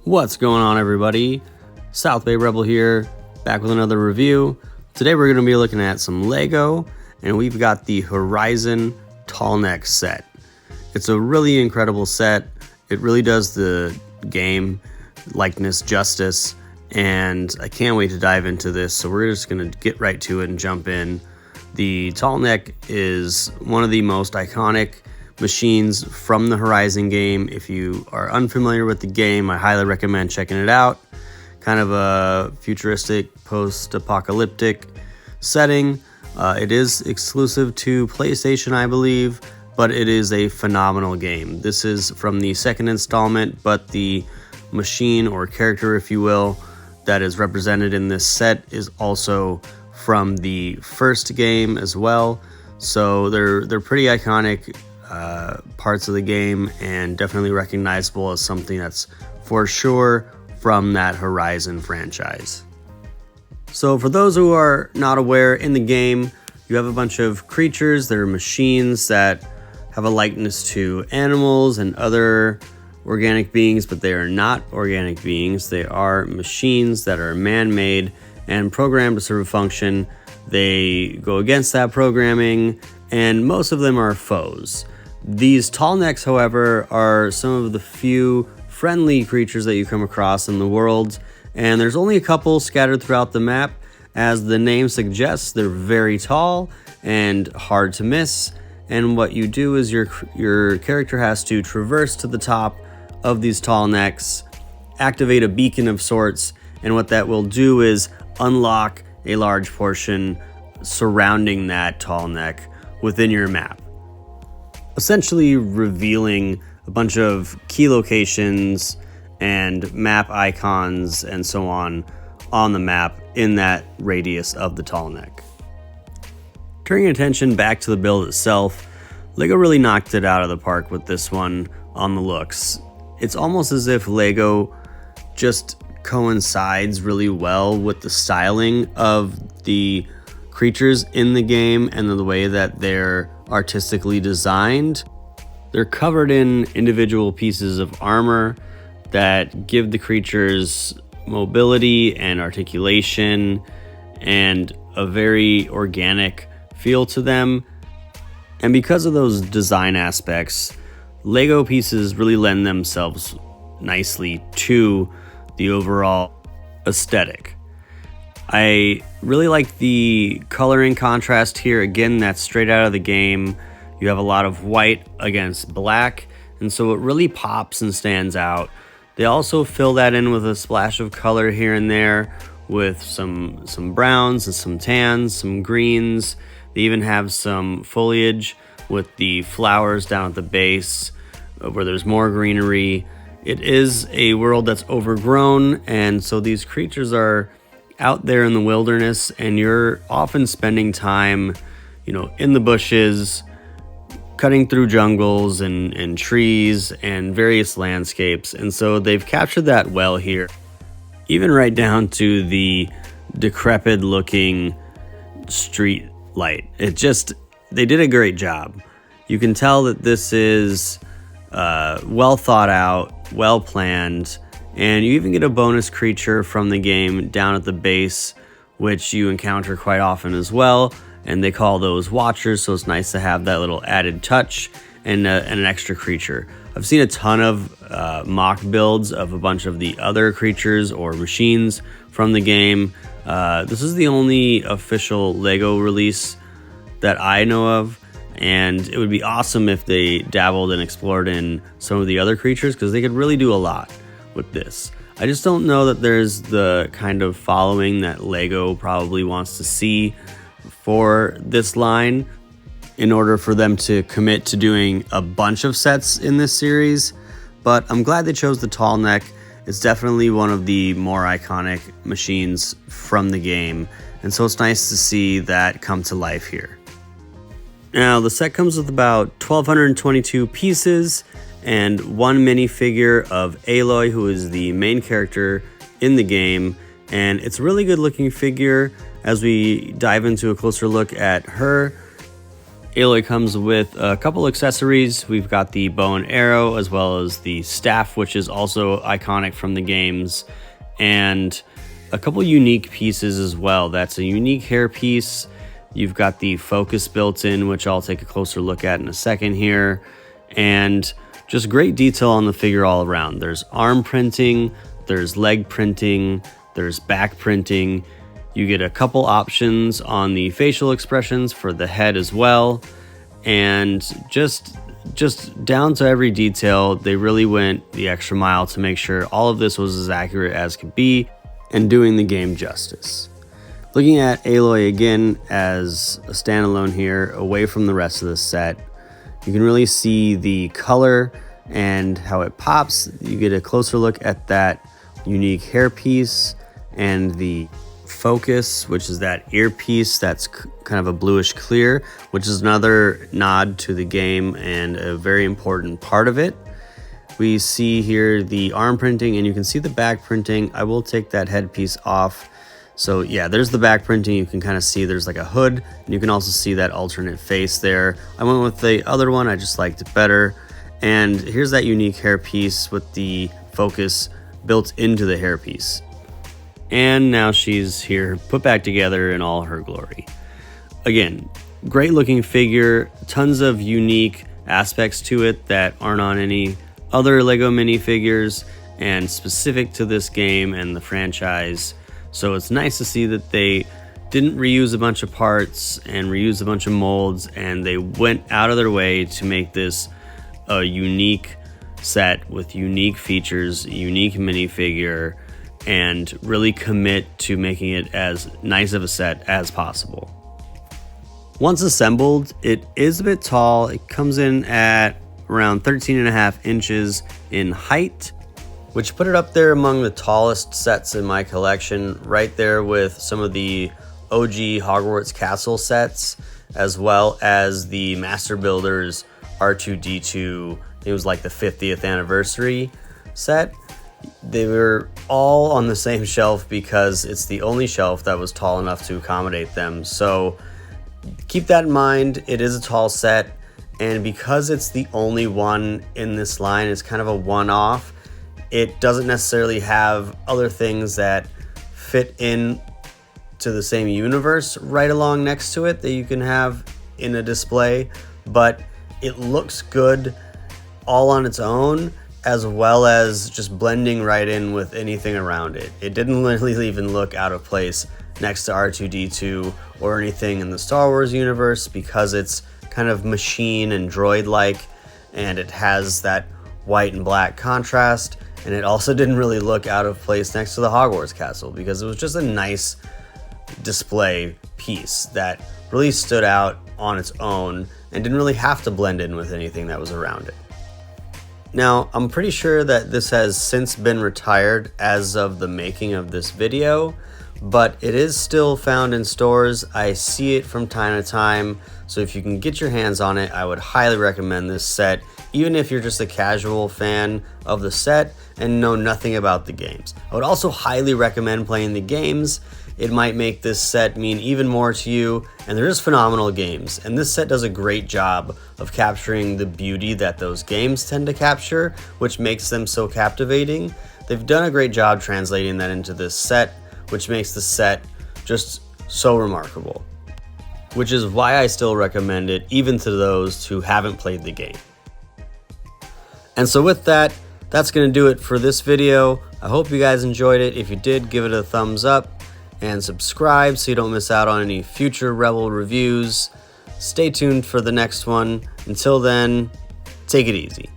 What's going on, everybody? South Bay Rebel here, back with another review. Today we're going to be looking at some Lego, and we've got the Horizon Tallneck set. It's a really incredible set. It really does the game likeness justice, and I can't wait to dive into this. So we're just going to get right to it and jump in. The Tallneck is one of the most iconic machines from the Horizon game. If you are unfamiliar with the game, I highly recommend checking it out. Kind of a futuristic, post-apocalyptic setting. It is exclusive to PlayStation, I believe, but it is a phenomenal game. This is from the second installment, but the machine or character, if you will, that is represented in this set is also from the first game as well. So they're pretty iconic parts of the game, and definitely recognizable as something that's for sure from that Horizon franchise. So for those who are not aware, in the game you have a bunch of creatures. They're machines that have a likeness to animals and other organic beings, but they are not organic beings. They are machines that are man-made and programmed to serve a function. They go against that programming, and most of them are foes. These Tallnecks, however, are some of the few friendly creatures that you come across in the world, and there's only a couple scattered throughout the map. As the name suggests, they're very tall and hard to miss, and what you do is your character has to traverse to the top of these Tallnecks, activate a beacon of sorts, and what that will do is unlock a large portion surrounding that Tallneck within your map, essentially revealing a bunch of key locations and map icons and so on the map in that radius of the Tallneck. Turning attention back to the build itself, Lego really knocked it out of the park with this one on the looks. It's almost as if Lego just coincides really well with the styling of the creatures in the game and the way that they're artistically designed. They're covered in individual pieces of armor that give the creatures mobility and articulation and a very organic feel to them. And because of those design aspects, Lego pieces really lend themselves nicely to the overall aesthetic. I really like the coloring contrast here. Again, that's straight out of the game. You have a lot of white against black, and so it really pops and stands out. They also fill that in with a splash of color here and there with some browns and some tans, some greens. They even have some foliage with the flowers down at the base where there's more greenery. It is a world that's overgrown, and so these creatures are out there in the wilderness, and you're often spending time, in the bushes, cutting through jungles and trees and various landscapes. And so they've captured that well here, even right down to the decrepit looking street light. They did a great job. You can tell that this is well thought out, well planned, and you even get a bonus creature from the game down at the base, which you encounter quite often as well, and they call those watchers, so it's nice to have that little added touch and an extra creature. I've seen a ton of mock builds of a bunch of the other creatures or machines from the game. This is the only official Lego release that I know of, and it would be awesome if they dabbled and explored in some of the other creatures, because they could really do a lot with this. I just don't know that there's the kind of following that Lego probably wants to see for this line in order for them to commit to doing a bunch of sets in this series, but I'm glad they chose the Tallneck. It's definitely one of the more iconic machines from the game, and so it's nice to see that come to life here. Now, the set comes with about 1,222 pieces and one minifigure of Aloy, who is the main character in the game, and it's a really good looking figure. As we dive into a closer look at her, Aloy comes with a couple accessories. We've got the bow and arrow as well as the staff, which is also iconic from the games, and a couple unique pieces as well. That's a unique hair piece. You've got the focus built in, which I'll take a closer look at in a second here, and just great detail on the figure all around. There's arm printing, there's leg printing, there's back printing. You get a couple options on the facial expressions for the head as well, and just down to every detail, they really went the extra mile to make sure all of this was as accurate as could be and doing the game justice. Looking at Aloy again as a standalone here, away from the rest of the set, you can really see the color and how it pops. You get a closer look at that unique hair piece and the focus, which is that earpiece that's kind of a bluish clear, which is another nod to the game and a very important part of it. We see here the arm printing, and you can see the back printing. I will take that headpiece off. So yeah, there's the back printing. You can kind of see there's like a hood, and you can also see that alternate face there. I went with the other one, I just liked it better. And here's that unique hairpiece with the focus built into the hairpiece. And now she's here put back together in all her glory. Again, great looking figure, tons of unique aspects to it that aren't on any other Lego minifigures and specific to this game and the franchise. So it's nice to see that they didn't reuse a bunch of parts and reuse a bunch of molds, and they went out of their way to make this a unique set with unique features, unique minifigure, and really commit to making it as nice of a set as possible. Once assembled, it is a bit tall. It comes in at around 13.5 inches in height, which put it up there among the tallest sets in my collection, right there with some of the OG Hogwarts Castle sets, as well as the Master Builders R2-D2, it was like the 50th anniversary set. They were all on the same shelf because it's the only shelf that was tall enough to accommodate them. So keep that in mind. It is a tall set, and because it's the only one in this line, it's kind of a one-off. It doesn't necessarily have other things that fit in to the same universe right along next to it that you can have in a display, but it looks good all on its own, as well as just blending right in with anything around it. It didn't really even look out of place next to R2-D2 or anything in the Star Wars universe, because it's kind of machine and droid-like, and it has that white and black contrast. And it also didn't really look out of place next to the Hogwarts Castle, because it was just a nice display piece that really stood out on its own and didn't really have to blend in with anything that was around it. Now, I'm pretty sure that this has since been retired as of the making of this video, but it is still found in stores. I see it from time to time, so if you can get your hands on it, I would highly recommend this set, even if you're just a casual fan of the set and know nothing about the games. I would also highly recommend playing the games. It might make this set mean even more to you, and there is phenomenal games, and this set does a great job of capturing the beauty that those games tend to capture, which makes them so captivating. They've done a great job translating that into this set, which makes the set just so remarkable, which is why I still recommend it even to those who haven't played the game. And so with that, that's going to do it for this video. I hope you guys enjoyed it. If you did, give it a thumbs up and subscribe so you don't miss out on any future Rebel reviews. Stay tuned for the next one. Until then, take it easy.